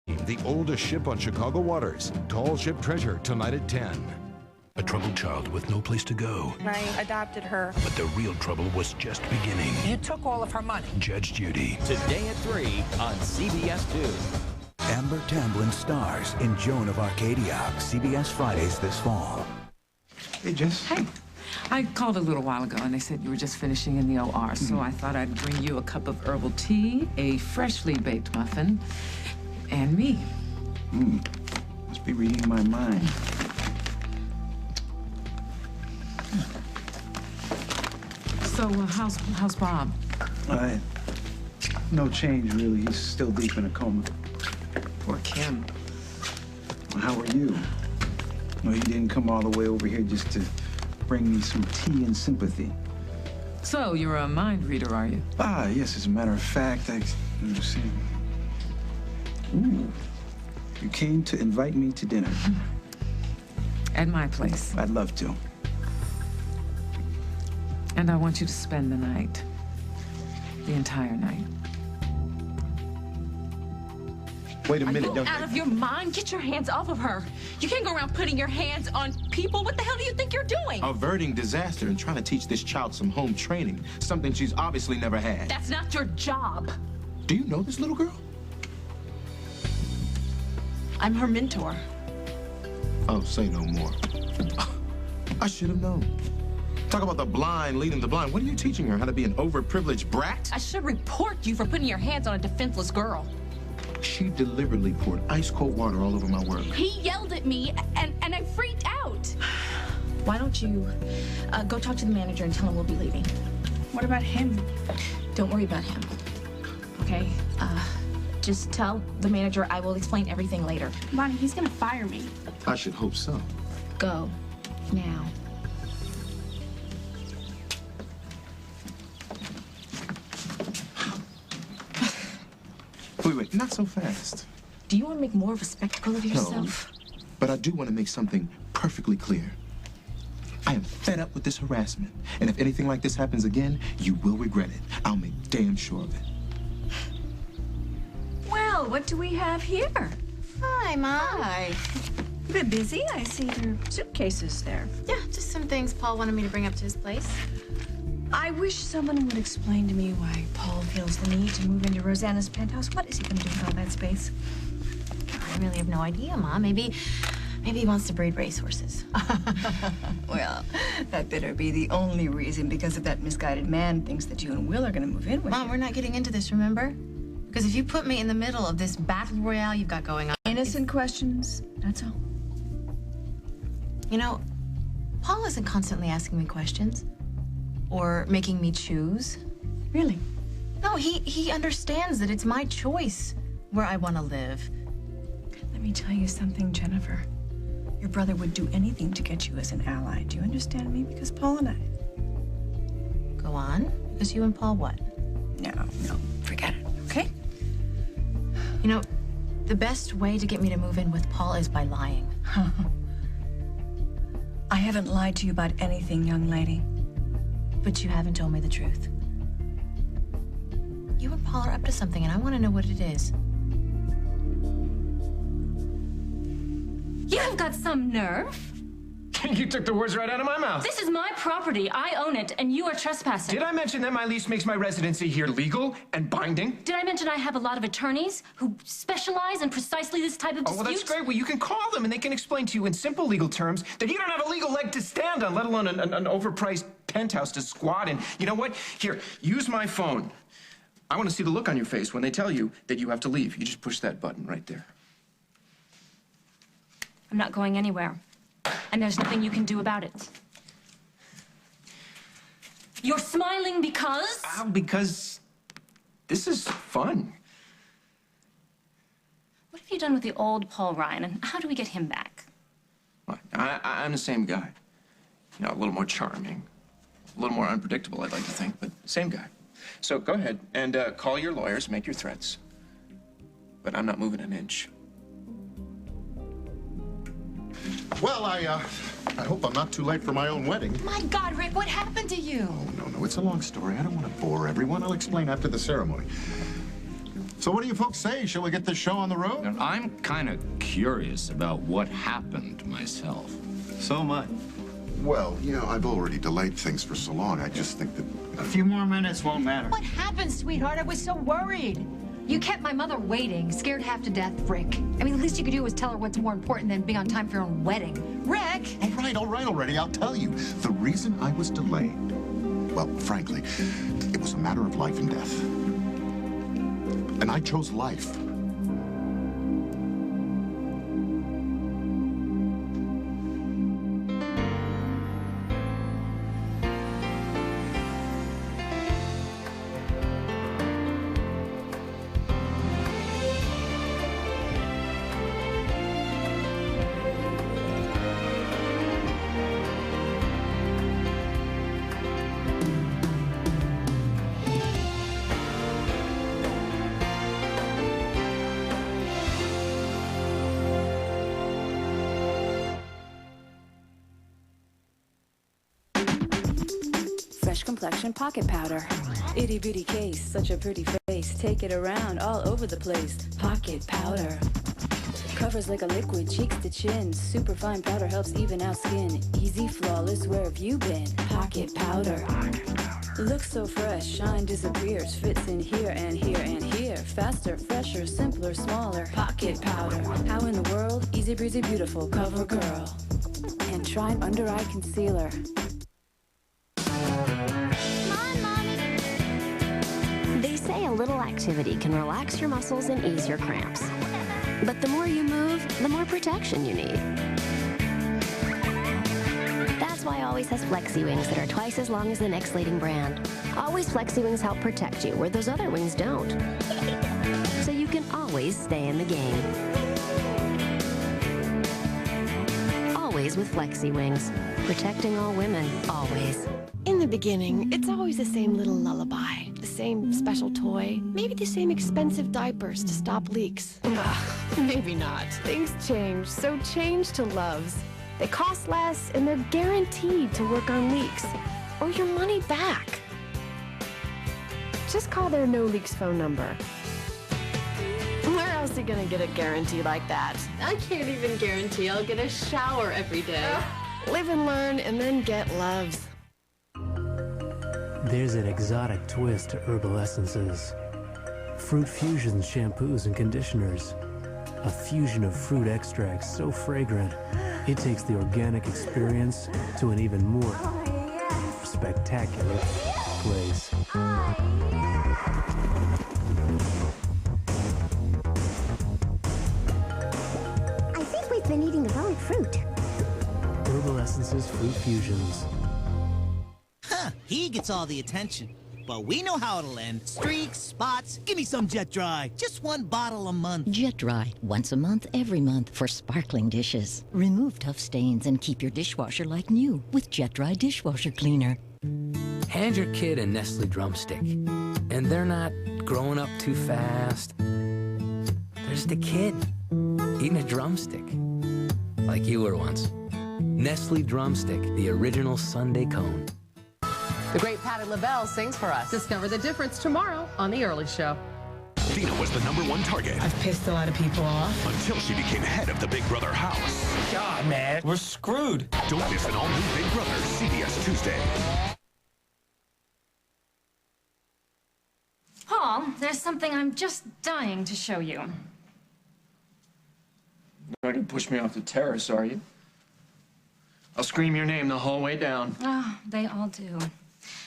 The oldest ship on Chicago waters. Tall Ship Treasure, tonight at 10. A troubled child with no place to go. I adopted her. But the real trouble was just beginning. You took all of her money. Judge Judy. Today at 3 on CBS 2. Amber Tamblyn stars in Joan of Arcadia. CBS Fridays this fall. Hey, Jess. Hey. I called a little while ago, and they said you were just finishing in the OR, so I thought I'd bring you a cup of herbal tea, a freshly baked muffin, and me. Must be reading my mind. So, how's Bob? No change, really. He's still deep in a coma. Poor Kim. How are you? No, you didn't come all the way over here just to bring me some tea and sympathy. So, you're a mind reader, are you? Yes, as a matter of fact, you see. Ooh. You came to invite me to dinner. At my place. I'd love to. And I want you to spend the night. The entire night. Wait a minute. Are you out of your mind? Get your hands off of her. You can't go around putting your hands on people. What the hell do you think you're doing? Averting disaster and trying to teach this child some home training, something she's obviously never had. That's not your job. Do you know this little girl? I'm her mentor. Oh, say no more. I should have known. Talk about the blind leading the blind. What are you teaching her? How to be an overprivileged brat? I should report you for putting your hands on a defenseless girl. She deliberately poured ice-cold water all over my work. He yelled at me, and I freaked out. Why don't you go talk to the manager and tell him we'll be leaving? What about him? Don't worry about him, okay? Just tell the manager I will explain everything later. Bonnie, he's gonna fire me. I should hope so. Go, now. Wait, not so fast. Do you want to make more of a spectacle of yourself? No, but I do want to make something perfectly clear. I am fed up with this harassment, and if anything like this happens again, you will regret it. I'll make damn sure of it. Well, what do we have here? Hi, Mom. Hi. You been busy? I see your suitcases there. Yeah, just some things Paul wanted me to bring up to his place. I wish someone would explain to me why Paul feels the need to move into Rosanna's penthouse. What is he going to do with all that space? I really have no idea, Mom. Maybe he wants to breed racehorses. Well, that better be the only reason, because if that misguided man thinks that you and Will are going to move in with Mom, you. we're not getting into this, remember? Because if you put me in the middle of this battle royale you've got going on... Innocent questions, that's all. You know, Paul isn't constantly asking me questions. Or making me choose. Really? No, he understands that it's my choice where I want to live. Let me tell you something, Jennifer. Your brother would do anything to get you as an ally. Do you understand me? Because Paul and I... Go on. Because you and Paul what? No, forget it, okay? You know, the best way to get me to move in with Paul is by lying. I haven't lied to you about anything, young lady. But you haven't told me the truth. You and Paul are up to something, and I want to know what it is. You've got some nerve. You took the words right out of my mouth. This is my property. I own it, and you are trespassing. Did I mention that my lease makes my residency here legal and binding? Did I mention I have a lot of attorneys who specialize in precisely this type of dispute? Oh, well, that's great. Well, you can call them, and they can explain to you in simple legal terms that you don't have a legal leg to stand on, let alone an overpriced penthouse to squat in. You know what? Here, use my phone. I want to see the look on your face when they tell you that you have to leave. You just push that button right there. I'm not going anywhere. And there's nothing you can do about it. You're smiling because? Because this is fun. What have you done with the old Paul Ryan, and how do we get him back? Well, I'm the same guy. You know, a little more charming, a little more unpredictable, I'd like to think, but same guy. So go ahead and call your lawyers, make your threats. But I'm not moving an inch. Well, I hope I'm not too late for my own wedding. My God, Rick, what happened to you? Oh, no, it's a long story. I don't want to bore everyone. I'll explain after the ceremony. So what do you folks say? Shall we get this show on the road? I'm kind of curious about what happened myself. So am I. Well, you know, I've already delayed things for so long. I just think that... A few more minutes won't matter. What happened, sweetheart? I was so worried. You kept my mother waiting, scared half to death, Rick. I mean, the least you could do was tell her what's more important than being on time for your own wedding. Rick! All right already. I'll tell you. The reason I was delayed, well, frankly, it was a matter of life and death. And I chose life. Fresh complexion pocket powder. Itty bitty case, such a pretty face. Take it around all over the place. Pocket powder. Covers like a liquid, cheeks to chin. Super fine powder helps even out skin. Easy, flawless, where have you been? Pocket powder. Looks so fresh, shine disappears. Fits in here and here and here. Faster, fresher, simpler, smaller. Pocket powder. How in the world? Easy breezy, beautiful cover girl. And try under eye concealer. They say a little activity can relax your muscles and ease your cramps. But the more you move, the more protection you need. That's why Always has Flexi Wings that are twice as long as the next leading brand. Always Flexi Wings help protect you where those other wings don't. So you can always stay in the game. Always with Flexi Wings. Protecting all women, always. In the beginning, it's always the same little lullaby, the same special toy, maybe the same expensive diapers to stop leaks. Maybe not. Things change, so change to Loves. They cost less, and they're guaranteed to work on leaks, or your money back. Just call their No Leaks phone number. Where else are you gonna get a guarantee like that? I can't even guarantee I'll get a shower every day. Live and learn, and then get Loves. There's an exotic twist to herbal essences. Fruit fusion shampoos and conditioners. A fusion of fruit extracts so fragrant, it takes the organic experience to an even more spectacular place. I think we've been eating the wrong fruit. Herbal essences fruit fusions. Huh, he gets all the attention. But we know how it'll end. Streaks, spots, give me some Jet Dry. Just one bottle a month. Jet Dry, once a month, every month for sparkling dishes. Remove tough stains and keep your dishwasher like new with Jet Dry dishwasher cleaner. Hand your kid a Nestle drumstick, and they're not growing up too fast. They're just a kid eating a drumstick, like you were once. Nestle Drumstick, the original Sunday cone. The great Patti LaBelle sings for us. Discover the difference tomorrow on The Early Show. Dina was the #1 target. I've pissed a lot of people off. Until she became head of the Big Brother house. God, man, we're screwed. Don't miss an all-new Big Brother, CBS Tuesday. Paul, there's something I'm just dying to show you. You're not gonna push me off the terrace, are you? I'll scream your name the whole way down. Oh, they all do.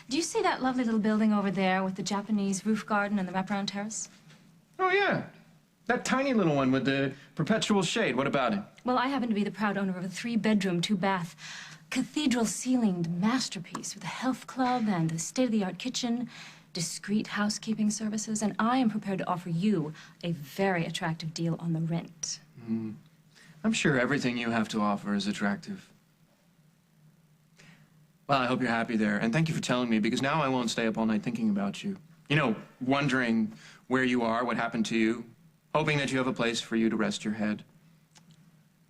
Do you see that lovely little building over there with the Japanese roof garden and the wraparound terrace? Oh, yeah. That tiny little one with the perpetual shade. What about it? Well, I happen to be the proud owner of a 3-bedroom, 2-bath, cathedral-ceilinged masterpiece with a health club and a state-of-the-art kitchen, discreet housekeeping services, and I am prepared to offer you a very attractive deal on the rent. I'm sure everything you have to offer is attractive. Well, I hope you're happy there, and thank you for telling me, because now I won't stay up all night thinking about you. You know, wondering where you are, what happened to you, hoping that you have a place for you to rest your head.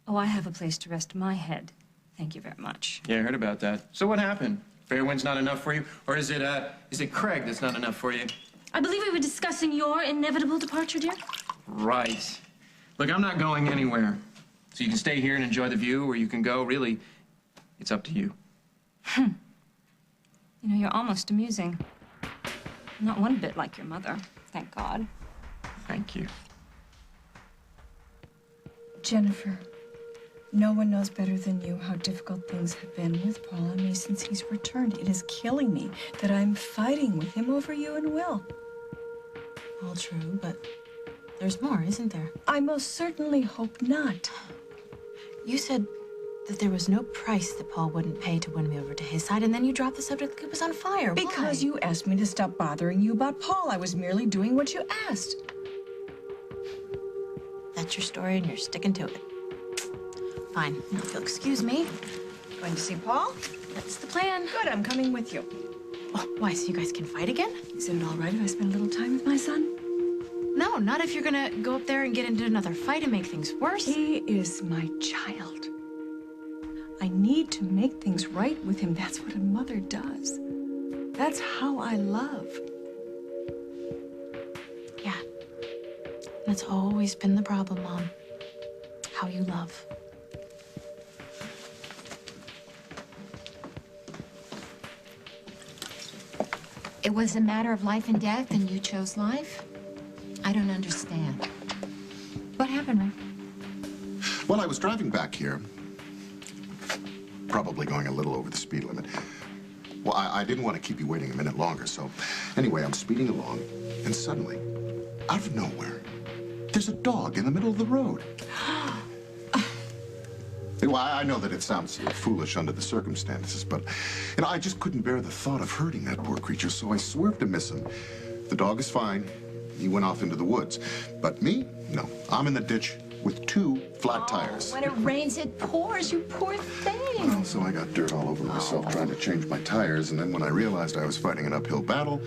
Oh, I have a place to rest my head. Thank you very much. Yeah, I heard about that. So what happened? Fair wind's not enough for you? Or is it Craig that's not enough for you? I believe we were discussing your inevitable departure, dear. Right. Look, I'm not going anywhere. So you can stay here and enjoy the view, or you can go. Really, it's up to you. You know, you're almost amusing. Not one bit like your mother, thank God. Thank you. Jennifer, no one knows better than you how difficult things have been with Paul and me since he's returned. It is killing me that I'm fighting with him over you and Will. All true, but there's more, isn't there? I most certainly hope not. You said that there was no price that Paul wouldn't pay to win me over to his side, and then you dropped the subject like it was on fire. Because Why? you asked me to stop bothering you about Paul. I was merely doing what you asked. That's your story, and you're sticking to it. Fine. Now, if you'll excuse me. Going to see Paul? That's the plan. Good, I'm coming with you. Oh, why, so you guys can fight again? Is it all right if I spend a little time with my son? No, not if you're gonna go up there and get into another fight and make things worse. He is my child. I need to make things right with him. That's what a mother does. That's how I love. Yeah. That's always been the problem, Mom. How you love. It was a matter of life and death, and you chose life? I don't understand. What happened, Rick? Well, I was driving back here, probably going a little over the speed limit. Well, I didn't want to keep you waiting a minute longer, so anyway, I'm speeding along, and suddenly, out of nowhere, there's a dog in the middle of the road. Well, I know that it sounds foolish under the circumstances, but you know, I just couldn't bear the thought of hurting that poor creature, so I swerved to miss him. The dog is fine. He went off into the woods. But me? No. I'm in the ditch with 2 flat tires. When it rains, it pours, you poor thing. Well, so I got dirt all over myself trying to change my tires, and then when I realized I was fighting an uphill battle,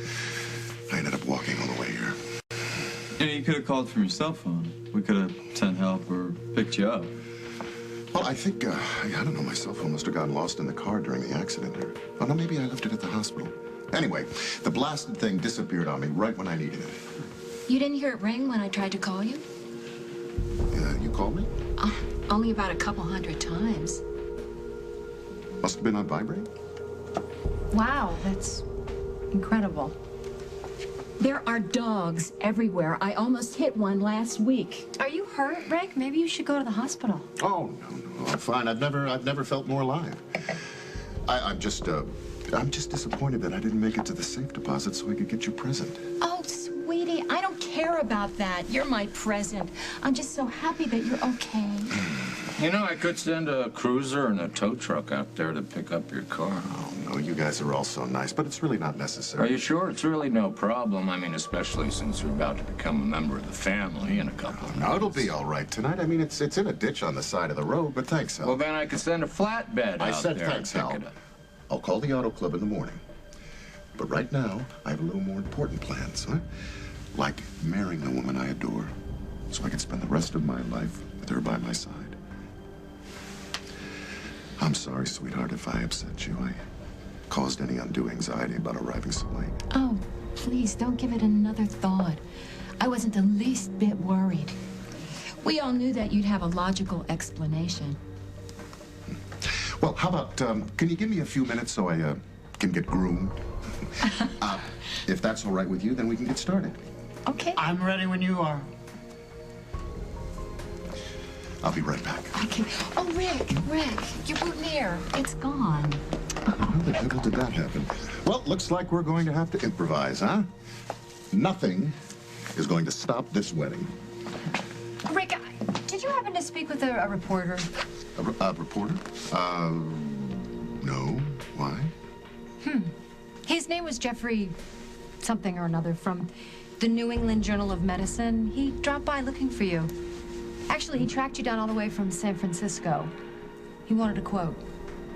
I ended up walking all the way here. Yeah, you could have called from your cell phone. We could have sent help or picked you up. Well, I think, I don't know, my cell phone must have gotten lost in the car during the accident. Or, oh, no, maybe I left it at the hospital. Anyway, the blasted thing disappeared on me right when I needed it. You didn't hear it ring when I tried to call you? You called me? Only about a couple hundred times. Must have been on vibrate. Wow, that's incredible. There are dogs everywhere. I almost hit one last week. Are you hurt, Rick? Maybe you should go to the hospital. Oh, no, I'm fine. I've never felt more alive. I'm just disappointed that I didn't make it to the safe deposit so I could get your present. Oh, sweetie, I don't care about that. You're my present. I'm just so happy that you're okay. You know, I could send a cruiser and a tow truck out there to pick up your car. Oh, no, you guys are all so nice, but it's really not necessary. Are you sure? It's really no problem. I mean, especially since you're about to become a member of the family in a couple of months. No, it'll be all right tonight. I mean, it's in a ditch on the side of the road, but thanks, Hal. Well, then I could send a flatbed I out said there thanks, and pick Hal. it up. I'll call the auto club in the morning. But right now, I have a little more important plans, huh? Like marrying the woman I adore, so I can spend the rest of my life with her by my side. I'm sorry, sweetheart, if I upset you. I caused any undue anxiety about arriving so late. Oh, please, don't give it another thought. I wasn't the least bit worried. We all knew that you'd have a logical explanation. Well, how about, can you give me a few minutes so I can get groomed? If that's all right with you, then we can get started. Okay. I'm ready when you are. I'll be right back. Okay. Oh, Rick, your boutonniere, it's gone. How the devil did that happen? Well, looks like we're going to have to improvise, huh? Nothing is going to stop this wedding. Rick, did you happen to speak with a reporter? A reporter? No. Why? His name was Jeffrey something or another from the New England Journal of Medicine. He dropped by looking for you. Actually, he tracked you down all the way from San Francisco. He wanted a quote.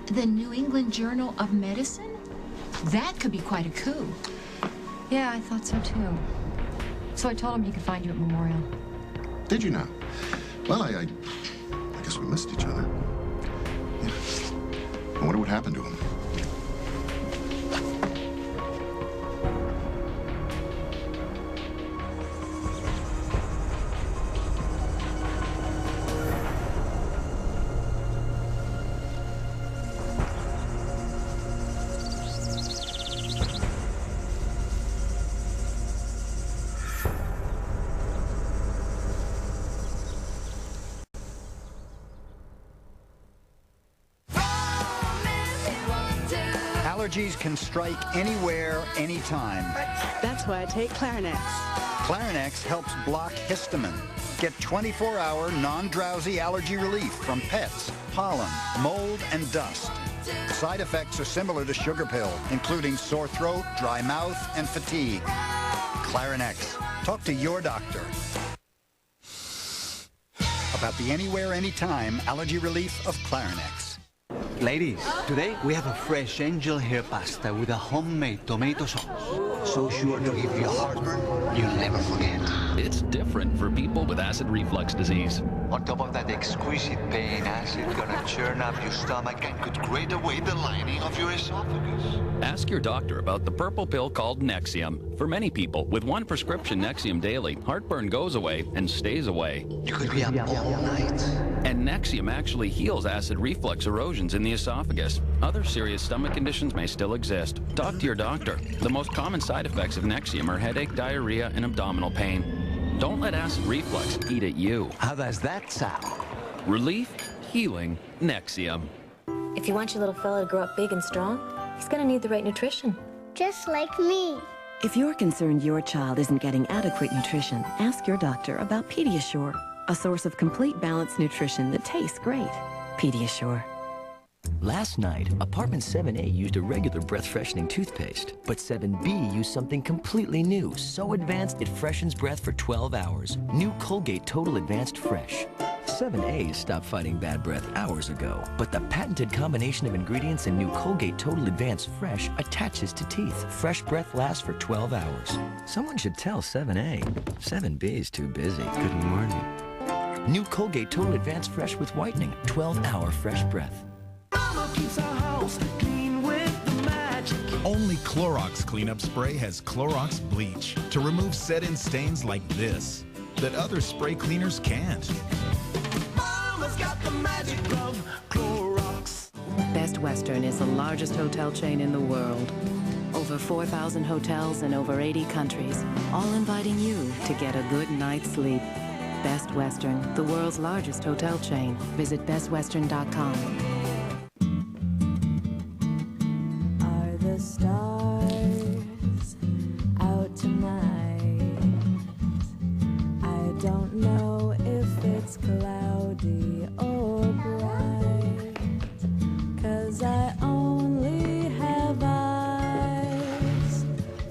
The New England Journal of Medicine? That could be quite a coup. Yeah, I thought so too. So I told him he could find you at Memorial. Did you now? Well, I guess we missed each other. Yeah. I wonder what happened to him. Allergies can strike anywhere, anytime. That's why I take Clarinex. Clarinex helps block histamine. Get 24-hour non-drowsy allergy relief from pets, pollen, mold, and dust. Side effects are similar to sugar pill, including sore throat, dry mouth, and fatigue. Clarinex. Talk to your doctor about the anywhere, anytime allergy relief of Clarinex. Ladies, today we have a fresh angel hair pasta with a homemade tomato sauce. So sure to give you heartburn, you'll never forget. It's different for people with acid reflux disease. On top of that exquisite pain, acid's gonna churn up your stomach and could grate away the lining of your esophagus. Ask your doctor about the purple pill called Nexium. For many people, with one prescription Nexium daily, heartburn goes away and stays away. You could be up all night. And Nexium actually heals acid reflux erosions in the esophagus. Other serious stomach conditions may still exist. Talk to your doctor. The most common side effects of Nexium are headache, diarrhea, and abdominal pain. Don't let acid reflux eat at you. How does that sound? Relief, healing, Nexium. If you want your little fella to grow up big and strong, he's gonna need the right nutrition. Just like me. If you're concerned your child isn't getting adequate nutrition, ask your doctor about Pediasure, a source of complete balanced nutrition that tastes great. Pediasure. Last night, apartment 7A used a regular breath-freshening toothpaste, but 7B used something completely new, so advanced it freshens breath for 12 hours. New Colgate Total Advanced Fresh. 7A stopped fighting bad breath hours ago, but the patented combination of ingredients in new Colgate Total Advanced Fresh attaches to teeth. Fresh breath lasts for 12 hours. Someone should tell 7A. 7B is too busy. Good morning. New Colgate Total Advanced Fresh with whitening. 12-hour fresh breath. Keeps our house clean with the magic. Only Clorox cleanup spray has Clorox bleach to remove set-in stains like this that other spray cleaners can't. Mama's got the magic of Clorox. Best Western is the largest hotel chain in the world. Over 4,000 hotels in over 80 countries, all inviting you to get a good night's sleep. Best Western, the world's largest hotel chain. Visit bestwestern.com. The stars out tonight. I don't know if it's cloudy or bright, 'cause I only have eyes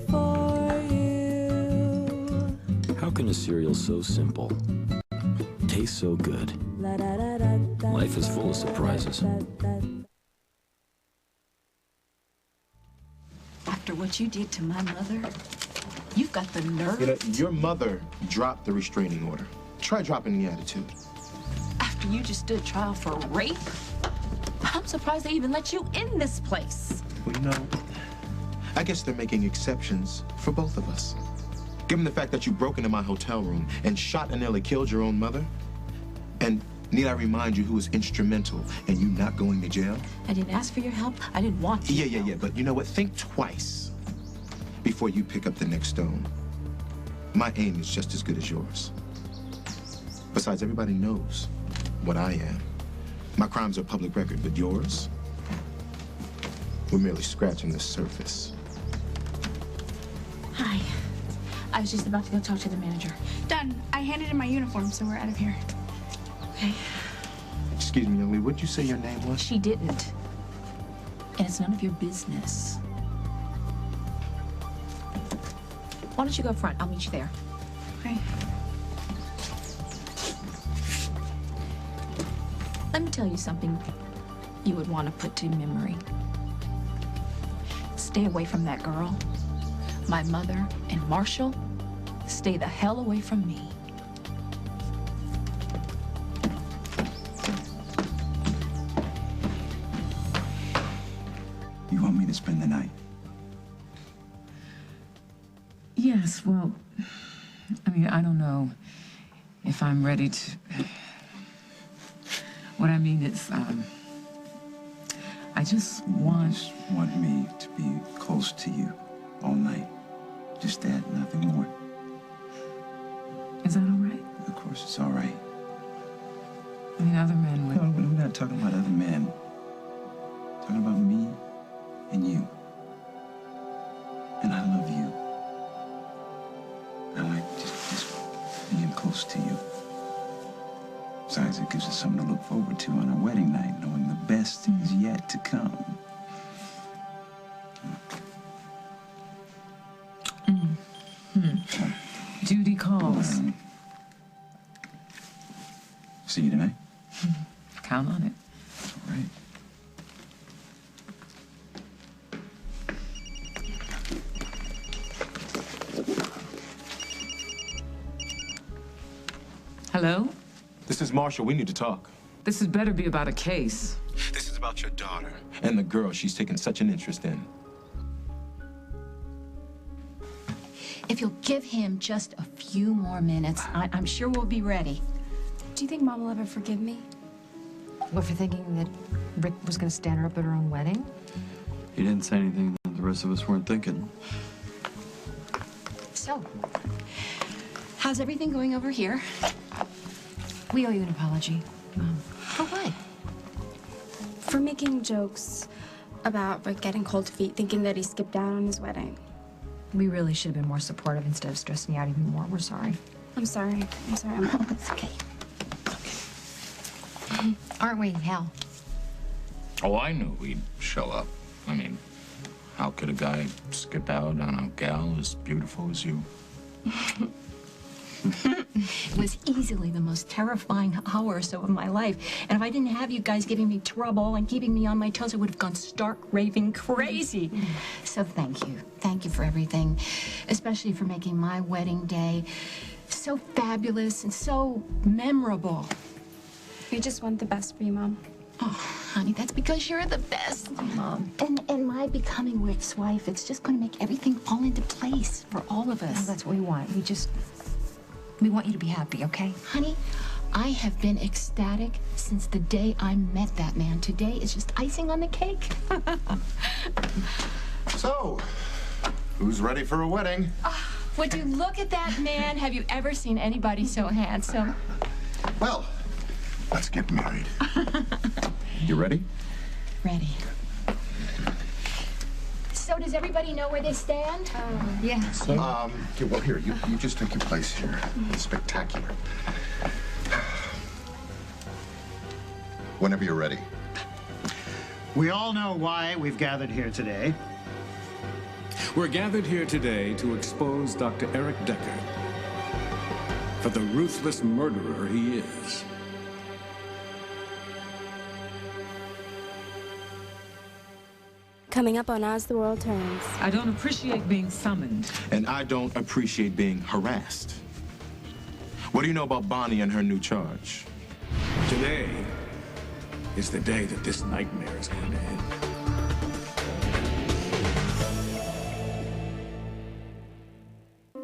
for you. How can a cereal so simple taste so good? Life is full of surprises. After what you did to my mother, you've got the nerve. You know, your mother dropped the restraining order. Try dropping the attitude. After you just stood trial for rape, I'm surprised they even let you in this place. Well, you know, I guess they're making exceptions for both of us. Given the fact that you broke into my hotel room and shot and nearly killed your own mother, and need I remind you who was instrumental in you not going to jail? I didn't ask for your help. I didn't want you. Yeah, but you know what? Think twice before you pick up the next stone. My aim is just as good as yours. Besides, everybody knows what I am. My crimes are public record, but yours? We're merely scratching the surface. Hi. I was just about to go talk to the manager. Done. I handed in my uniform, so we're out of here. Okay. Excuse me, young lady, what'd you say your name was? She didn't. And it's none of your business. Why don't you go up front? I'll meet you there. Okay. Let me tell you something you would want to put to memory. Stay away from that girl. My mother and Marshall, stay the hell away from me. You want me to spend the night? Yes, well, I mean, I don't know if I'm ready to... What I mean is, I just want... You want me to be close to you all night. Just that, nothing more. Is that all right? Of course it's all right. I mean, other men would... No, we're not talking about other men. We're talking about me and you. Besides, it gives us something to look forward to on our wedding night, knowing the best is yet to come. Judy calls. See you tonight. Count on it. All right. Hello? This is Marshall. We need to talk. This had better be about a case. This is about your daughter and the girl she's taken such an interest in. If you'll give him just a few more minutes, I'm sure we'll be ready. Do you think Mom will ever forgive me? What, for thinking that Rick was going to stand her up at her own wedding? He didn't say anything that the rest of us weren't thinking. So, how's everything going over here? We owe you an apology. For what? For making jokes about Rick getting cold feet, thinking that he skipped out on his wedding. We really should have been more supportive instead of stressing you out even more. We're sorry. I'm sorry. I'm sorry. Mom. It's okay. Aren't we, Hal? Oh, I knew he'd show up. I mean, how could a guy skip out on a gal as beautiful as you? It was easily the most terrifying hour or so of my life. And if I didn't have you guys giving me trouble and keeping me on my toes, I would have gone stark raving crazy. So thank you. Thank you for everything, especially for making my wedding day so fabulous and so memorable. We just want the best for you, Mom. Oh, honey, that's because you're the best, Mom. And my becoming Rick's wife, it's just going to make everything fall into place for all of us. That's what we want. We want you to be happy, okay? Honey, I have been ecstatic since the day I met that man. Today is just icing on the cake. So, who's ready for a wedding? Would you look at that man? Have you ever seen anybody so handsome? Well, let's get married. You ready? Ready. So does everybody know where they stand? Yeah. Okay, well, here, you just take your place here. It's spectacular. Whenever you're ready. We all know why we've gathered here today. We're gathered here today to expose Dr. Eric Decker for the ruthless murderer he is. Coming up on As the World Turns. I don't appreciate being summoned. And I don't appreciate being harassed. What do you know about Bonnie and her new charge? Today is the day that this nightmare is going to end.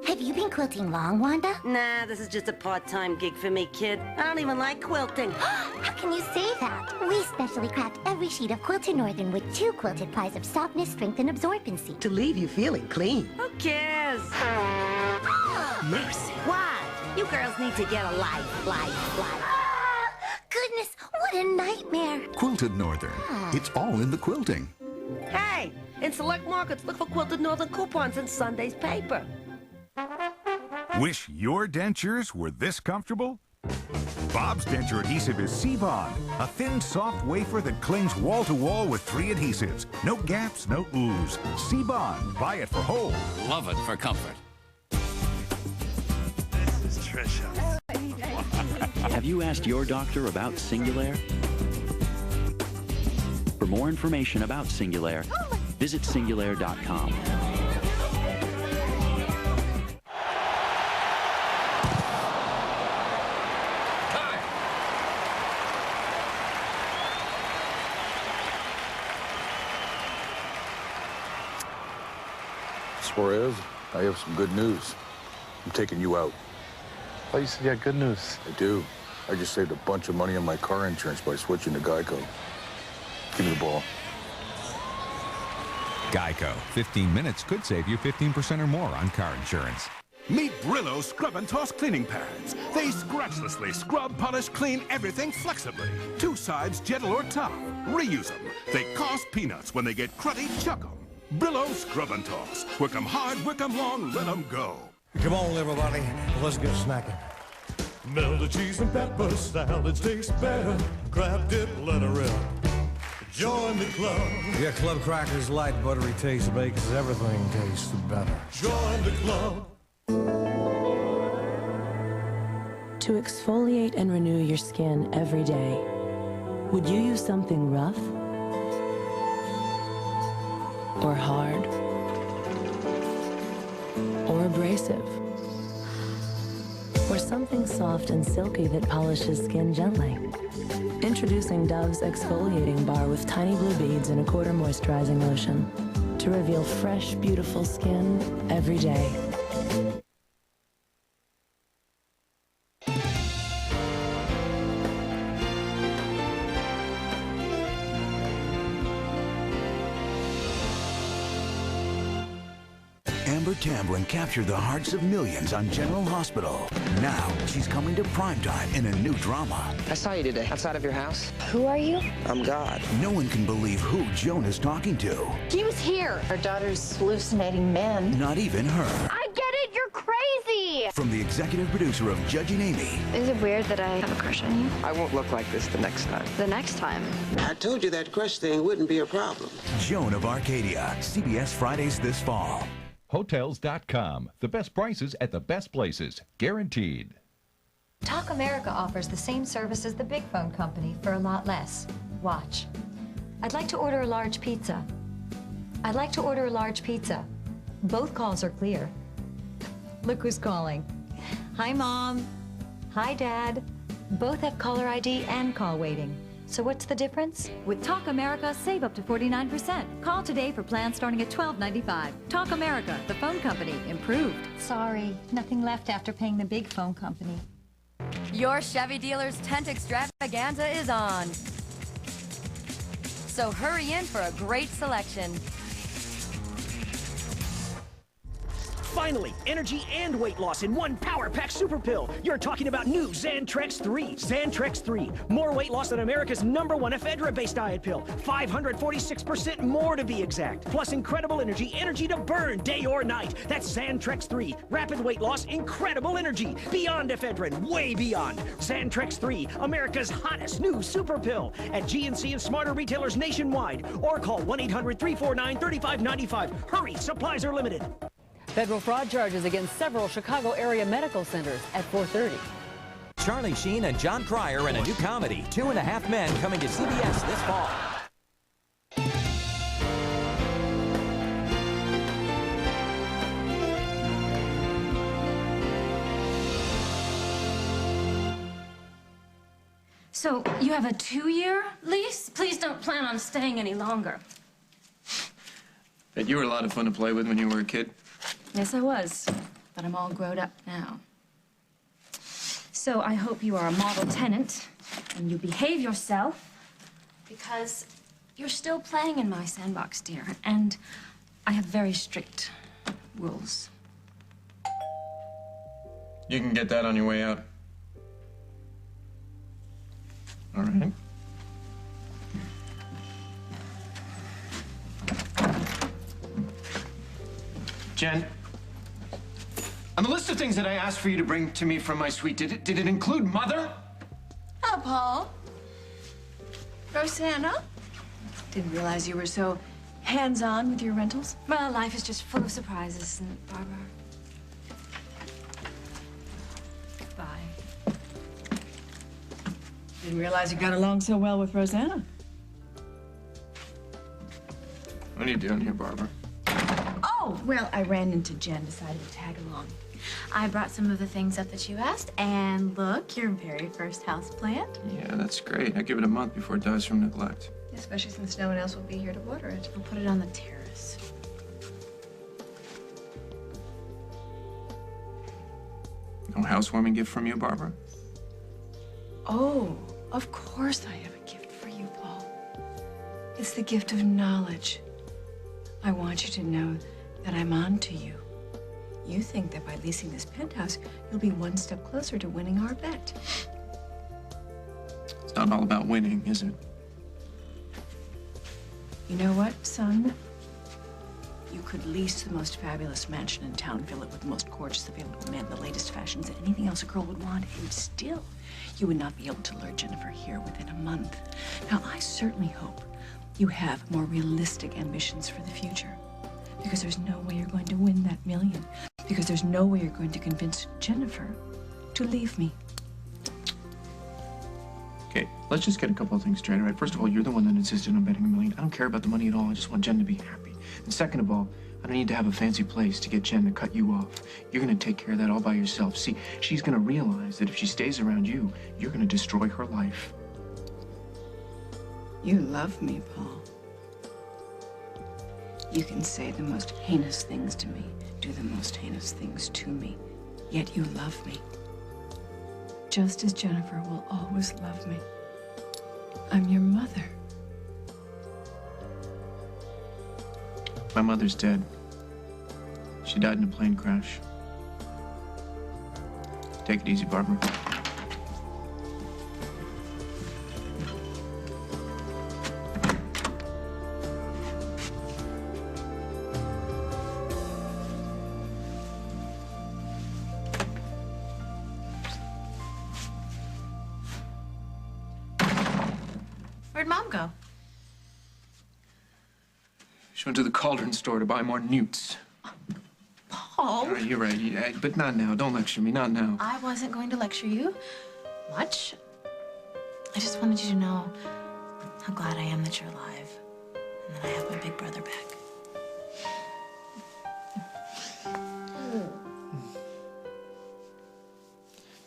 Have you been quilting long, Wanda? Nah, this is just a part-time gig for me, kid. I don't even like quilting. How can you say that? We specially craft every sheet of Quilted Northern with 2 quilted plies of softness, strength, and absorbency. To leave you feeling clean. Who cares? Mercy. What? You girls need to get a life. Goodness, what a nightmare. Quilted Northern. It's all in the quilting. Hey, in select markets, look for Quilted Northern coupons in Sunday's paper. Wish your dentures were this comfortable? Bob's Denture Adhesive is C-Bond, a thin, soft wafer that clings wall-to-wall with 3 adhesives. No gaps, no ooze. C-Bond. Buy it for whole. Love it for comfort. This is Trisha. Have you asked your doctor about Singulair? For more information about Singulair, visit Singulair.com. Suarez, I have some good news. I'm taking you out. Oh, you said you had good news. I do. I just saved a bunch of money on my car insurance by switching to Geico. Give me the ball. Geico. 15 minutes could save you 15% or more on car insurance. Meet Brillo Scrub and Toss cleaning pads. They scratchlessly scrub, polish, clean everything flexibly. 2 sides, gentle or tough. Reuse them. They cost peanuts. When they get cruddy, chuck them. Brillo Scrub and Toss. Wick 'em hard, wick 'em long, let 'em go. Come on, everybody. Let's get snacking. Melted cheese and pepper salads taste better. Crab dip, let her rip. Join the club. Yeah, Club Crackers light buttery taste makes everything taste better. Join the club. To exfoliate and renew your skin every day, would you use something rough? Or hard? Or abrasive? Or something soft and silky that polishes skin gently? Introducing Dove's exfoliating bar with tiny blue beads and a quarter moisturizing lotion to reveal fresh, beautiful skin every day. Amber Tamblyn captured the hearts of millions on General Hospital. Now she's coming to primetime in a new drama. I saw you today, outside of your house. Who are you? I'm God. No one can believe who Joan is talking to. He was here. Our daughter's hallucinating men. Not even her. I get it, you're crazy! From the executive producer of Judging Amy. Is it weird that I have a crush on you? I won't look like this the next time. The next time? I told you that crush thing wouldn't be a problem. Joan of Arcadia, CBS Fridays this fall. Hotels.com. The best prices at the best places. Guaranteed. Talk America offers the same service as the big phone company for a lot less. Watch. I'd like to order a large pizza. I'd like to order a large pizza. Both calls are clear. Look who's calling. Hi, Mom. Hi, Dad. Both have caller ID and call waiting. So what's the difference? With Talk America, save up to 49%. Call today for plans starting at $12.95. Talk America, the phone company, improved. Sorry, nothing left after paying the big phone company. Your Chevy dealer's tent extravaganza is on. So hurry in for a great selection. Finally, energy and weight loss in one Power Pack Super Pill. You're talking about new Xantrex 3. Xantrex 3. More weight loss than America's #1 ephedra-based diet pill. 546% more to be exact. Plus incredible energy to burn day or night. That's Xantrex 3. Rapid weight loss, incredible energy. Beyond ephedrine, way beyond. Xantrex 3, America's hottest new super pill. At GNC and smarter retailers nationwide. Or call 1-800-349-3595. Hurry, supplies are limited. Federal fraud charges against several Chicago area medical centers at 4:30. Charlie Sheen and John Cryer in a new comedy, 2.5 Men, coming to CBS this fall. So, you have a 2-year lease? Please don't plan on staying any longer. Bet you were a lot of fun to play with when you were a kid. Yes, I was, but I'm all grown up now. So I hope you are a model tenant and you behave yourself because you're still playing in my sandbox, dear, and I have very strict rules. You can get that on your way out. All right. Jen, on the list of things that I asked for you to bring to me from my suite, did it include Mother? Oh, Paul. Rosanna? Didn't realize you were so hands-on with your rentals. Well, life is just full of surprises, isn't it, Barbara? Bye. Didn't realize you got along so well with Rosanna. What are you doing here, Barbara? Oh, well, I ran into Jen, decided to tag along. I brought some of the things up that you asked, and look, your very first houseplant. Yeah, that's great. I give it a month before it dies from neglect. Especially since no one else will be here to water it. I'll put it on the terrace. No housewarming gift from you, Barbara? Oh, of course I have a gift for you, Paul. It's the gift of knowledge. I want you to know that I'm on to you. You think that by leasing this penthouse, you'll be one step closer to winning our bet. It's not all about winning, is it? You know what, son? You could lease the most fabulous mansion in town, fill it with the most gorgeous available men, the latest fashions, and anything else a girl would want, and still you would not be able to lure Jennifer here within a month. Now, I certainly hope you have more realistic ambitions for the future, because there's no way you're going to win that million, because there's no way you're going to convince Jennifer to leave me. Okay, let's just get a couple of things straight, all right? First of all, you're the one that insisted on betting $1 million. I don't care about the money at all. I just want Jen to be happy. And second of all, I don't need to have a fancy place to get Jen to cut you off. You're going to take care of that all by yourself. See, she's going to realize that if she stays around you, you're going to destroy her life. You love me, Paul. You can say the most heinous things to me, do the most heinous things to me, yet you love me. Just as Jennifer will always love me. I'm your mother. My mother's dead. She died in a plane crash. Take it easy, Barbara. Where'd Mom go? She went to the Cauldron store to buy more newts. Paul. All right, you're right. Yeah, but not now. Don't lecture me. Not now. I wasn't going to lecture you much. I just wanted you to know how glad I am that you're alive and that I have my big brother back.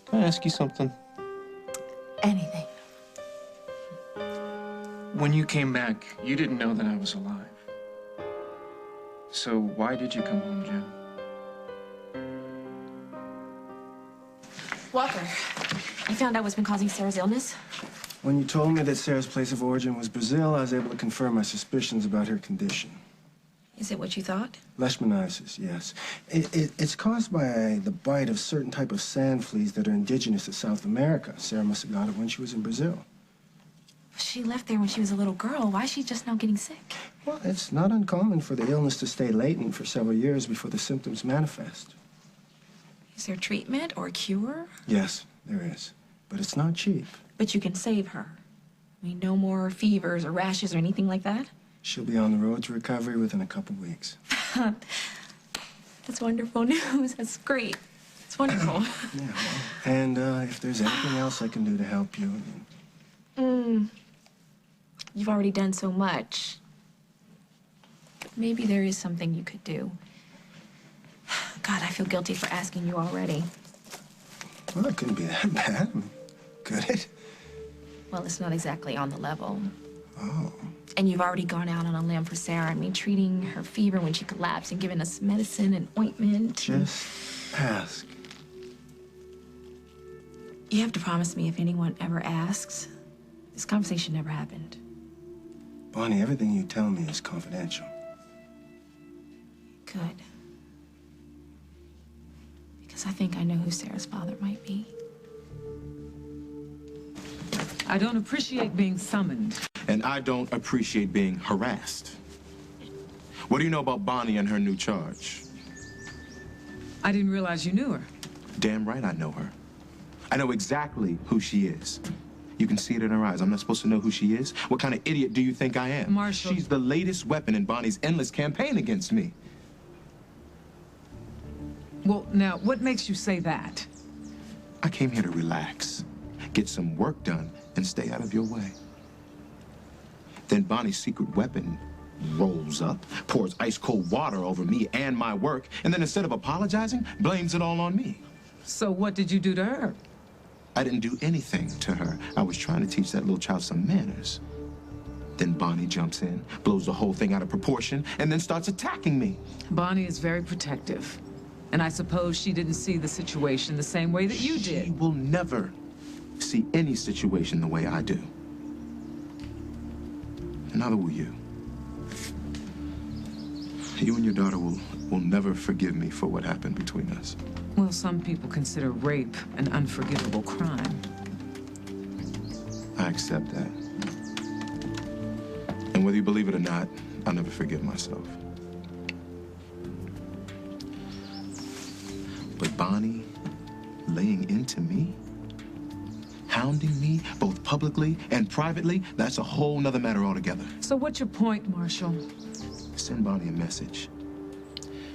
Can I ask you something? Anything. When you came back, you didn't know that I was alive. So why did you come home, Jen? Walker, you found out what's been causing Sarah's illness? When you told me that Sarah's place of origin was Brazil, I was able to confirm my suspicions about her condition. Is it what you thought? Leishmaniasis, yes. It's caused by the bite of certain type of sand fleas that are indigenous to South America. Sarah must have got it when she was in Brazil. She left there when she was a little girl. Why is she just now getting sick? Well, it's not uncommon for the illness to stay latent for several years before the symptoms manifest. Is there treatment or a cure? Yes, there is. But it's not cheap. But you can save her. I mean, no more fevers or rashes or anything like that? She'll be on the road to recovery within a couple weeks. That's wonderful news. That's great. It's wonderful. Yeah, well, and if there's anything else I can do to help you... You've already done so much. Maybe there is something you could do. God, I feel guilty for asking you already. Well, it couldn't be that bad. I mean, could it? Well, it's not exactly on the level. Oh. And you've already gone out on a limb for Sarah. I mean, treating her fever when she collapsed and giving us medicine and ointment. Just ask. You have to promise me if anyone ever asks, this conversation never happened. Bonnie, everything you tell me is confidential. Good. Because I think I know who Sarah's father might be. I don't appreciate being summoned. And I don't appreciate being harassed. What do you know about Bonnie and her new charge? I didn't realize you knew her. Damn right I know her. I know exactly who she is. You can see it in her eyes. I'm not supposed to know who she is? What kind of idiot do you think I am? Marshall. She's the latest weapon in Bonnie's endless campaign against me. Well, now, what makes you say that? I came here to relax, get some work done, and stay out of your way. Then Bonnie's secret weapon rolls up, pours ice-cold water over me and my work, and then instead of apologizing, blames it all on me. So what did you do to her? I didn't do anything to her. I was trying to teach that little child some manners. Then Bonnie jumps in, blows the whole thing out of proportion, and then starts attacking me. Bonnie is very protective. And I suppose she didn't see the situation the same way that you did. She will never see any situation the way I do. And neither will you. You and your daughter will never forgive me for what happened between us. Well, some people consider rape an unforgivable crime. I accept that. And whether you believe it or not, I'll never forgive myself. Bonnie laying into me? Hounding me, both publicly and privately? That's a whole nother matter altogether. So what's your point, Marshall? Send Bonnie a message.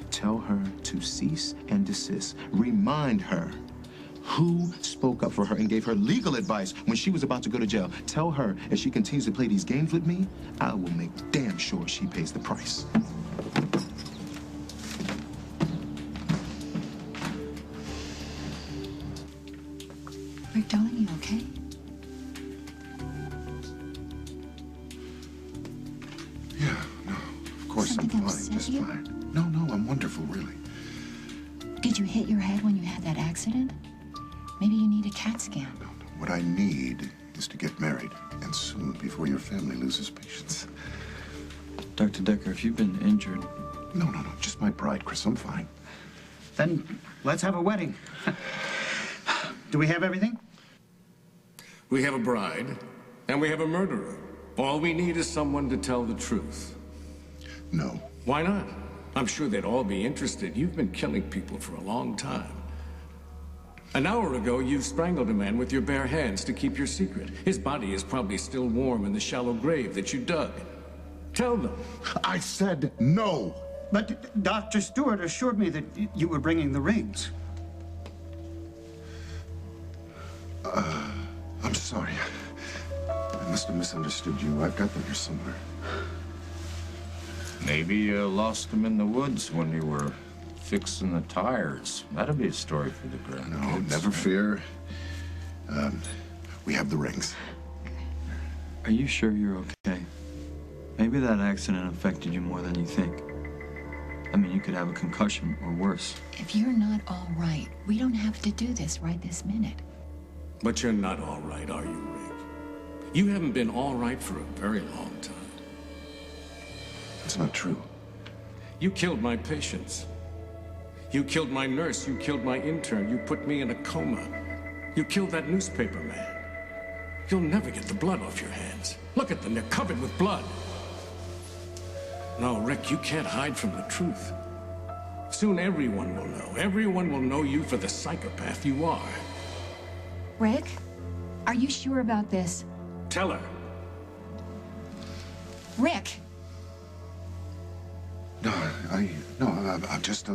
Tell her to cease and desist. Remind her who spoke up for her and gave her legal advice when she was about to go to jail. Tell her if she continues to play these games with me, I will make damn sure she pays the price. Rick, darling, you okay? Yeah, no, of course I'm fine, just fine. No, I'm wonderful, really. Did you hit your head when you had that accident? Maybe you need a CAT scan. What I need is to get married, and soon, before your family loses patience. Dr. Decker, if you've been injured... No, just my pride, Chris, I'm fine. Then let's have a wedding. Do we have everything? We have a bride, and we have a murderer. All we need is someone to tell the truth. No. Why not? I'm sure they'd all be interested. You've been killing people for a long time. An hour ago, you strangled a man with your bare hands to keep your secret. His body is probably still warm in the shallow grave that you dug. Tell them. I said no. But Dr. Stewart assured me that you were bringing the rings. I'm sorry. I must have misunderstood you. I've got them here somewhere. Maybe you lost them in the woods when you were fixing the tires. That'd be a story for the grandkids. No, never fear. We have the rings. Are you sure you're okay? Maybe that accident affected you more than you think. I mean, you could have a concussion or worse. If you're not all right, we don't have to do this right this minute. But you're not all right, are you, Rick? You haven't been all right for a very long time. That's not true. You killed my patients. You killed my nurse. You killed my intern. You put me in a coma. You killed that newspaper man. You'll never get the blood off your hands. Look at them. They're covered with blood. No, Rick, you can't hide from the truth. Soon everyone will know. Everyone will know you for the psychopath you are. Rick, are you sure about this? Tell her. Rick! I'm just a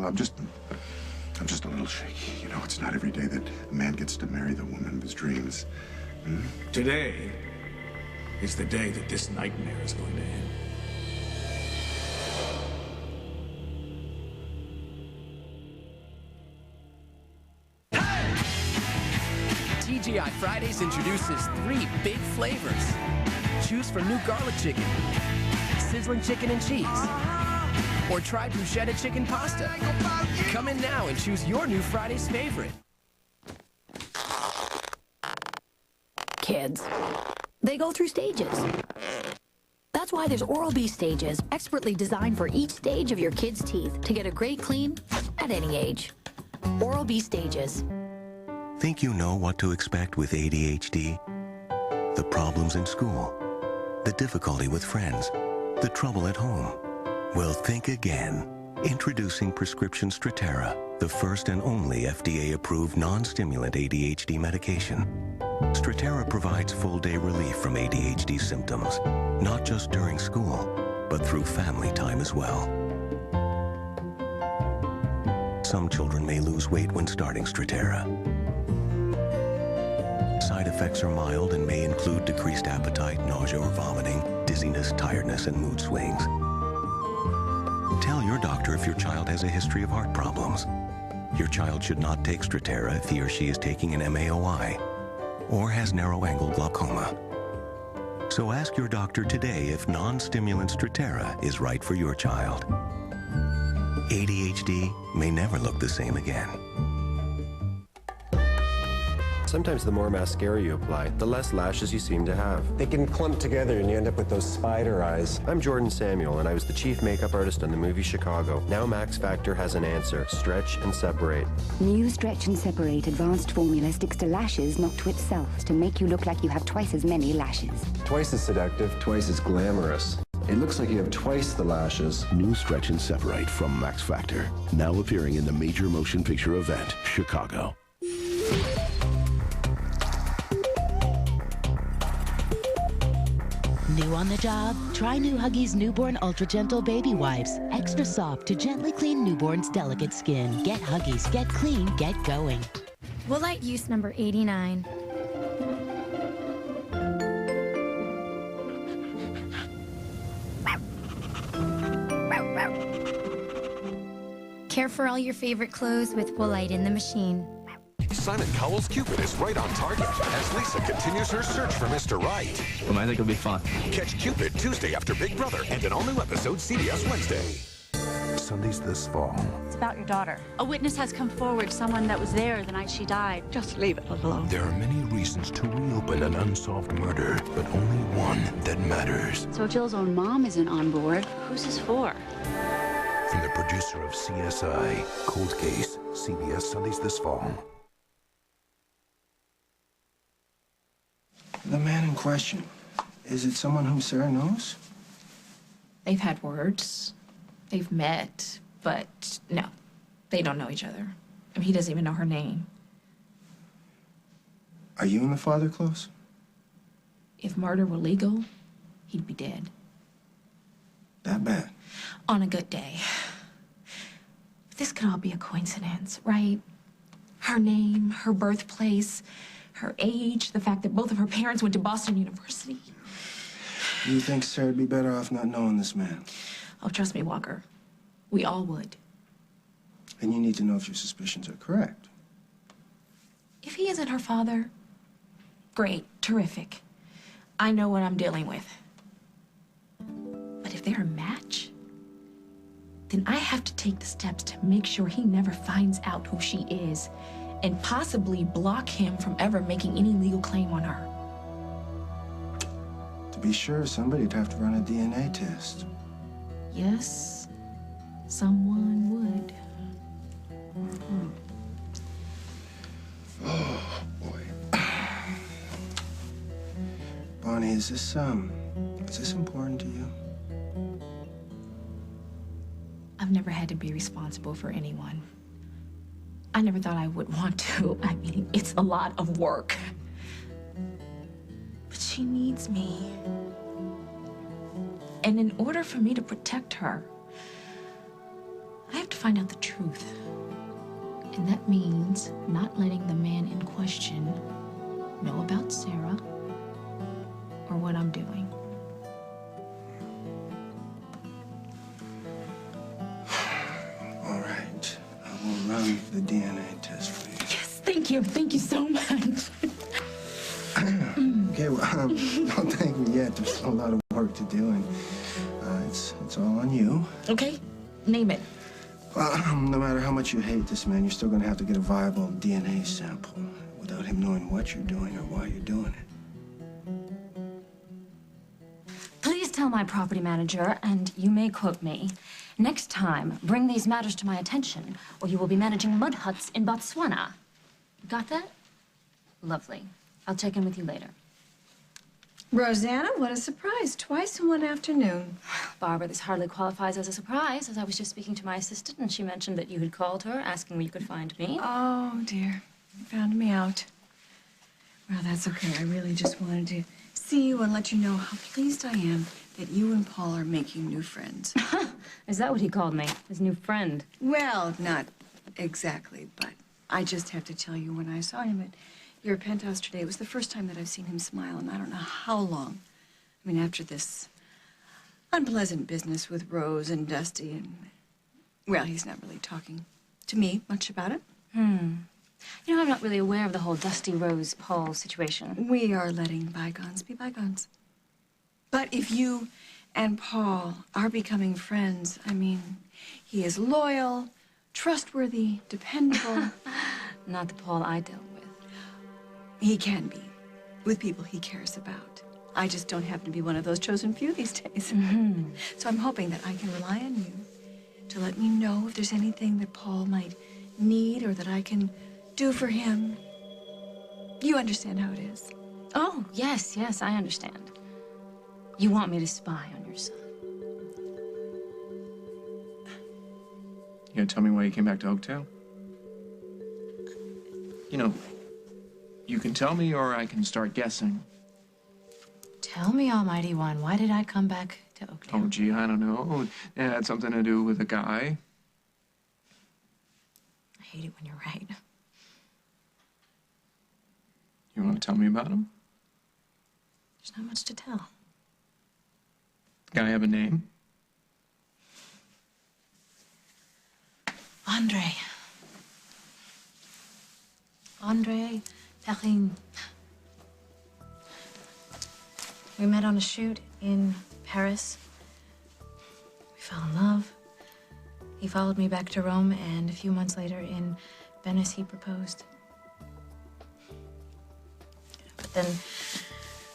little shaky. You know, it's not every day that a man gets to marry the woman of his dreams. Hmm? Today is the day that this nightmare is going to end. TGI Fridays introduces 3 big flavors. Choose from new garlic chicken, sizzling chicken and cheese, or try bruschetta chicken pasta. Come in now and choose your new Friday's favorite. Kids, they go through stages. That's why there's Oral-B Stages, expertly designed for each stage of your kid's teeth to get a great clean at any age. Oral-B Stages. Think you know what to expect with ADHD? The problems in school, the difficulty with friends, the trouble at home. Well, think again. Introducing prescription Strattera, the first and only FDA-approved non-stimulant ADHD medication. Strattera provides full-day relief from ADHD symptoms, not just during school, but through family time as well. Some children may lose weight when starting Strattera. Side effects are mild and may include decreased appetite, nausea or vomiting, dizziness, tiredness, and mood swings. Tell your doctor if your child has a history of heart problems. Your child should not take Strattera if he or she is taking an MAOI or has narrow-angle glaucoma. So ask your doctor today if non-stimulant Strattera is right for your child. ADHD may never look the same again. Sometimes the more mascara you apply, the less lashes you seem to have. They can clump together and you end up with those spider eyes. I'm Jordan Samuel, and I was the chief makeup artist on the movie Chicago. Now Max Factor has an answer: stretch and separate. New Stretch and Separate advanced formula sticks to lashes, not to itself, to make you look like you have twice as many lashes. Twice as seductive, twice as glamorous. It looks like you have twice the lashes. New Stretch and Separate from Max Factor. Now appearing in the major motion picture event, Chicago. New on the job? Try new Huggies Newborn Ultra Gentle Baby Wipes. Extra soft to gently clean newborn's delicate skin. Get Huggies, get clean, get going. Woolite use number 89. Care for all your favorite clothes with Woolite in the machine. Simon Cowell's Cupid is right on target as Lisa continues her search for Mr. Right. I think it'll be fun. Catch Cupid Tuesday after Big Brother and an all-new episode CBS Wednesday. Sundays this fall. It's about your daughter. A witness has come forward, someone that was there the night she died. Just leave it alone. There are many reasons to reopen an unsolved murder, but only one that matters. So Jill's own mom isn't on board. Who's this for? From the producer of CSI, Cold Case, CBS Sundays this fall. The man in question, is it someone whom Sarah knows? They've had words. They've met, but no, they don't know each other. I mean, he doesn't even know her name. Are you and the father close? If murder were legal, he'd be dead. That bad? On a good day. But this could all be a coincidence, right? Her name, her birthplace, her age, the fact that both of her parents went to Boston University. You think Sarah'd be better off not knowing this man? Oh, trust me, Walker. We all would. And you need to know if your suspicions are correct. If he isn't her father, great, terrific. I know what I'm dealing with. But if they're a match, then I have to take the steps to make sure he never finds out who she is and possibly block him from ever making any legal claim on her. To be sure, somebody'd have to run a DNA test. Yes, someone would. Oh, boy. Bonnie, is this important to you? I've never had to be responsible for anyone. I never thought I would want to. I mean, it's a lot of work. But she needs me. And in order for me to protect her, I have to find out the truth. And that means not letting the man in question know about Sarah or what I'm doing. All right. I will run the DNA test for you. Yes, thank you. Thank you so much. Okay, well, don't thank me yet. There's a lot of work to do, and it's all on you. Okay, name it. No matter how much you hate this man, you're still going to have to get a viable DNA sample without him knowing what you're doing or why you're doing it. Please tell my property manager, and you may quote me, next time, bring these matters to my attention, or you will be managing mud huts in Botswana. Got that? Lovely. I'll check in with you later. Rosanna, what a surprise. Twice in one afternoon. Barbara, this hardly qualifies as a surprise, as I was just speaking to my assistant, and she mentioned that you had called her, asking where you could find me. Oh, dear. You found me out. Well, that's okay. I really just wanted to see you and let you know how pleased I am that you and Paul are making new friends. Is that what he called me? His new friend? Well, not exactly, but I just have to tell you, when I saw him at your penthouse today, it was the first time that I've seen him smile in I don't know how long. I mean, after this unpleasant business with Rose and Dusty, and, well, he's not really talking to me much about it. You know, I'm not really aware of the whole Dusty Rose Paul situation. We are letting bygones be bygones. But if you and Paul are becoming friends, I mean, he is loyal, trustworthy, dependable. Not the Paul I dealt with. He can be, with people he cares about. I just don't happen to be one of those chosen few these days. So I'm hoping that I can rely on you to let me know if there's anything that Paul might need or that I can do for him. You understand how it is. Oh, yes, I understand. You want me to spy on your son? You gonna tell me why you came back to Oaktown? You know, you can tell me or I can start guessing. Tell me, Almighty One, why did I come back to Oaktown? Oh, gee, I don't know. It had something to do with a guy. I hate it when you're right. You want to tell me about him? There's not much to tell. Guy have a name? Andre. Andre Perrin. We met on a shoot in Paris. We fell in love. He followed me back to Rome, and a few months later in Venice, he proposed. But then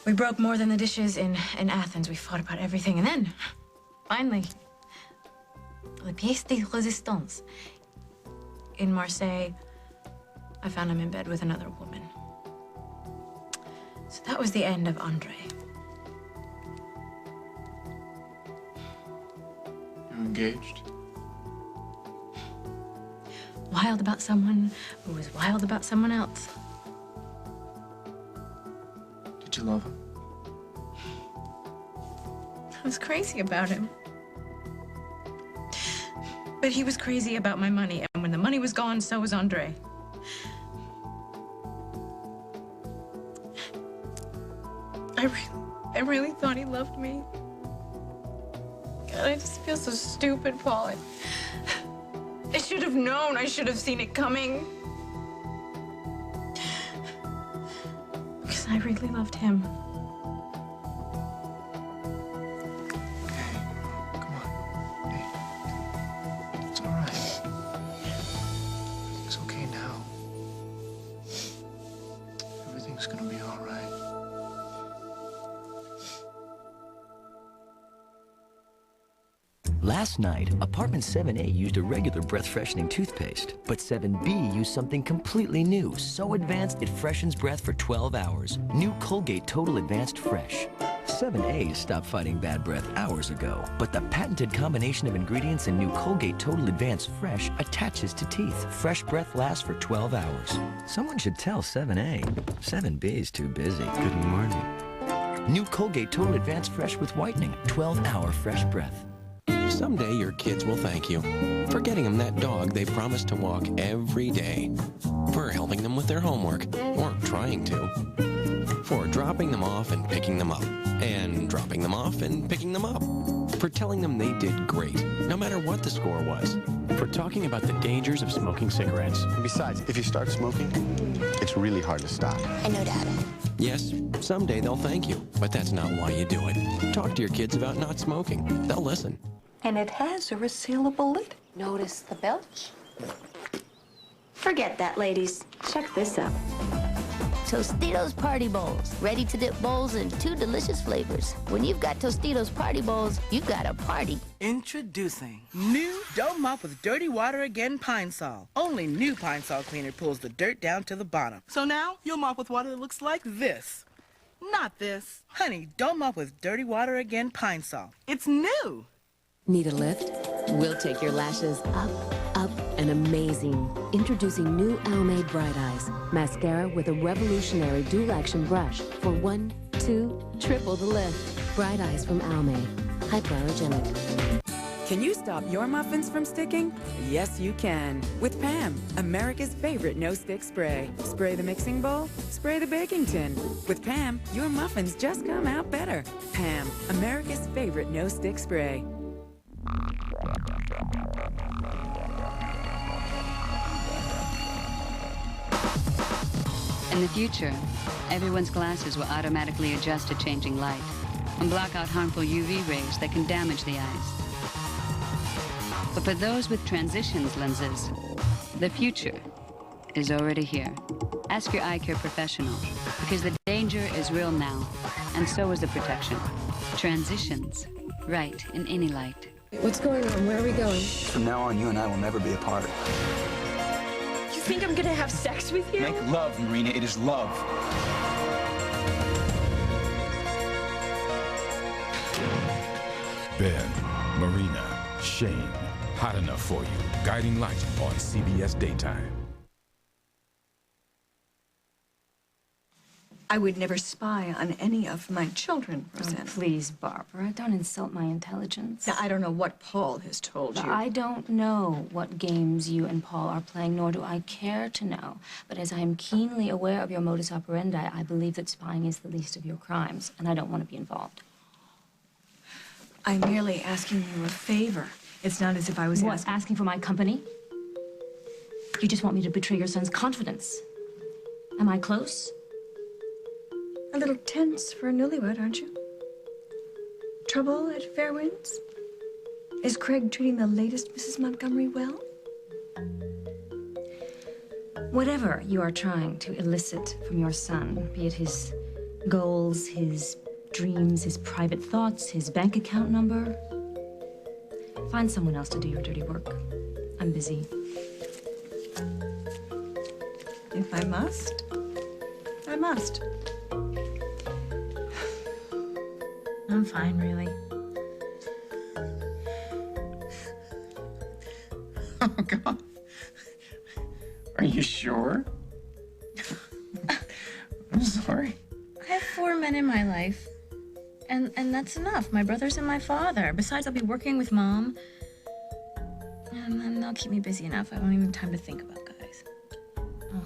we broke more than the dishes in Athens. We fought about everything, and then, finally, la pièce de résistance. In Marseille, I found him in bed with another woman. So that was the end of Andre. You're engaged? Wild about someone who was wild about someone else. Did you love him? I was crazy about him. But he was crazy about my money, and when the money was gone, so was Andre. I really thought he loved me. God, I just feel so stupid, Paul. I should have known. I should have seen it coming. Because I really loved him. It's all right. It's okay now. Everything's gonna be all right. Last night, apartment 7A used a regular breath-freshening toothpaste, but 7B used something completely new, so advanced it freshens breath for 12 hours. New Colgate Total Advanced Fresh. 7A stopped fighting bad breath hours ago, but the patented combination of ingredients in new Colgate Total Advanced Fresh attaches to teeth. Fresh breath lasts for 12 hours. Someone should tell 7A. 7B is too busy. Good morning. New Colgate Total Advanced Fresh with whitening. 12-hour fresh breath. Someday your kids will thank you for getting them that dog they promised to walk every day, for helping them with their homework, or trying to, for dropping them off and picking them up, and dropping them off and picking them up, for telling them they did great, no matter what the score was, for talking about the dangers of smoking cigarettes. And besides, if you start smoking, it's really hard to stop. I know, Dad. Yes, someday they'll thank you, but that's not why you do it. Talk to your kids about not smoking. They'll listen. And it has a resealable lid. Notice the belch? Forget that, ladies. Check this out. Tostitos Party Bowls. Ready to dip bowls in 2 delicious flavors. When you've got Tostitos Party Bowls, you've got a party. Introducing new Don't Mop with Dirty Water Again Pine Sol. Only new Pine Sol cleaner pulls the dirt down to the bottom. So now you'll mop with water that looks like this. Not this. Honey, don't mop with Dirty Water Again Pine Sol. It's new. Need a lift? We'll take your lashes up, up, and amazing. Introducing new Almay Bright Eyes. Mascara with a revolutionary dual-action brush for 1, 2, triple the lift. Bright Eyes from Almay. Hypoallergenic. Can you stop your muffins from sticking? Yes, you can. With Pam, America's favorite no-stick spray. Spray the mixing bowl, spray the baking tin. With Pam, your muffins just come out better. Pam, America's favorite no-stick spray. In the future, everyone's glasses will automatically adjust to changing light and block out harmful UV rays that can damage the eyes. But for those with transitions lenses, the future is already here. Ask your eye care professional, because the danger is real now, and so is the protection. Transitions, right in any light. What's going on? Where are we going? From now on, you and I will never be apart. You think I'm gonna have sex with you? Make love, Marina. It is love. Ben, Marina, Shane. Hot Enough for You, Guiding Light on CBS Daytime. I would never spy on any of my children, Rosanna. Oh, please, Barbara, don't insult my intelligence. Now, I don't know what Paul has told you. I don't know what games you and Paul are playing, nor do I care to know. But as I am keenly aware of your modus operandi, I believe that spying is the least of your crimes, and I don't want to be involved. I'm merely asking you a favor. It's not as if I was asking for my company? You just want me to betray your son's confidence. Am I close? A little tense for a newlywed, aren't you? Trouble at Fair Winds? Is Craig treating the latest Mrs. Montgomery well? Whatever you are trying to elicit from your son, be it his goals, his dreams, his private thoughts, his bank account number, find someone else to do your dirty work. I'm busy. If I must, I must. I'm fine, really. Oh, God. Are you sure? I'm sorry. I have 4 men in my life, and that's enough. My brothers and my father. Besides, I'll be working with Mom, and they'll keep me busy enough. I won't even have time to think about guys. Oh.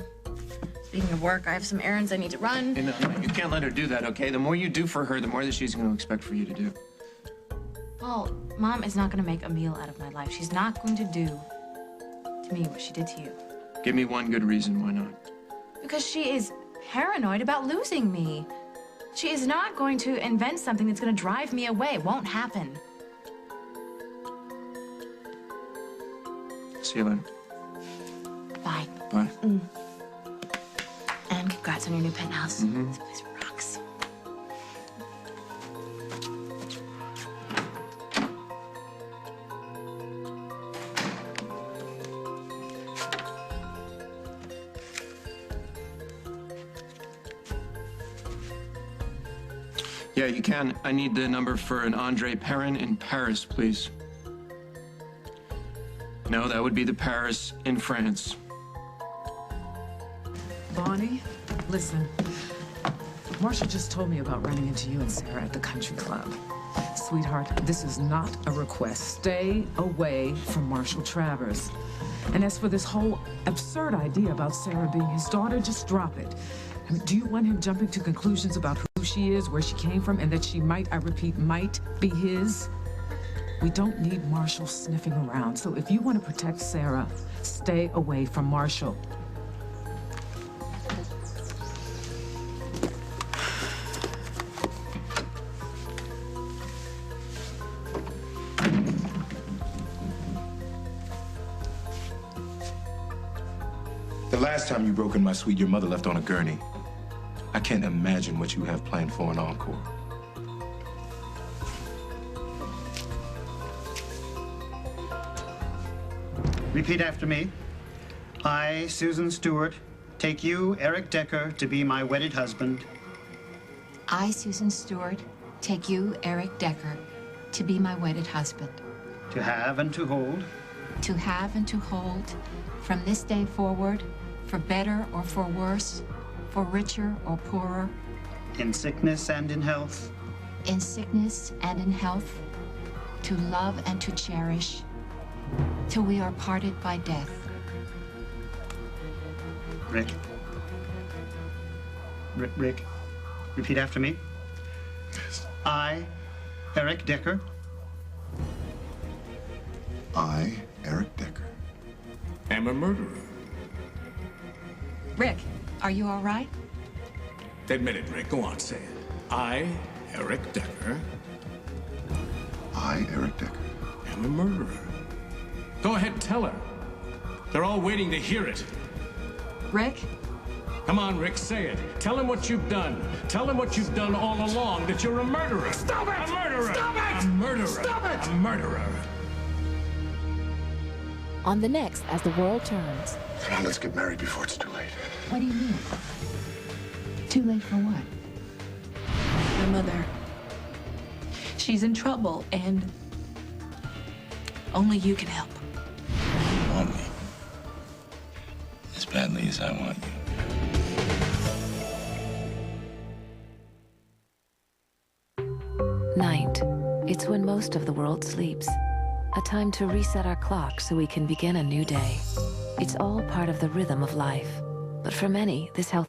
Speaking of work, I have some errands I need to run. Hey, no, you can't let her do that, okay? The more you do for her, the more that she's going to expect for you to do. Paul, Mom is not going to make a meal out of my life. She's not going to do to me what she did to you. Give me one good reason why not. Because she is paranoid about losing me. She is not going to invent something that's going to drive me away. It won't happen. See you later. Bye. Bye. And congrats on your new penthouse. Mm-hmm. This place rocks. Yeah, you can. I need the number for an Andre Perrin in Paris, please. No, that would be the Paris in France. Bonnie, listen. Marcia just told me about running into you and Sarah at the country club. Sweetheart, this is not a request. Stay away from Marshall Travers. And as for this whole absurd idea about Sarah being his daughter, just drop it. I mean, do you want him jumping to conclusions about who she is, where she came from, and that she might, I repeat, might be his? We don't need Marshall sniffing around. So if you want to protect Sarah, stay away from Marshall. The last time you broke in my suite, your mother left on a gurney. I can't imagine what you have planned for an encore. Repeat after me. I, Susan Stewart, take you, Eric Decker, to be my wedded husband. I, Susan Stewart, take you, Eric Decker, to be my wedded husband. To have and to hold. To have and to hold, from this day forward, for better or for worse, for richer or poorer. In sickness and in health. In sickness and in health, to love and to cherish, till we are parted by death. Rick. Rick, repeat after me. I, Eric Decker. I, Eric Decker, am a murderer. Rick, are you all right? Admit it, Rick. Go on, say it. I, Eric Decker. I, Eric Decker, am a murderer. Go ahead, tell her. They're all waiting to hear it. Rick? Come on, Rick, say it. Tell him what you've done. Tell him what you've done all along, that you're a murderer. Stop it! A murderer! Stop it! A murderer! Stop it! A murderer. On the next, As the World Turns. Come on, let's get married before it's too late. What do you mean? Too late for what? My mother. She's in trouble, and Only you can help. You want me as badly as I want you. Night. It's when most of the world sleeps. A time to reset our clock so we can begin a new day. It's all part of the rhythm of life. But for many, this health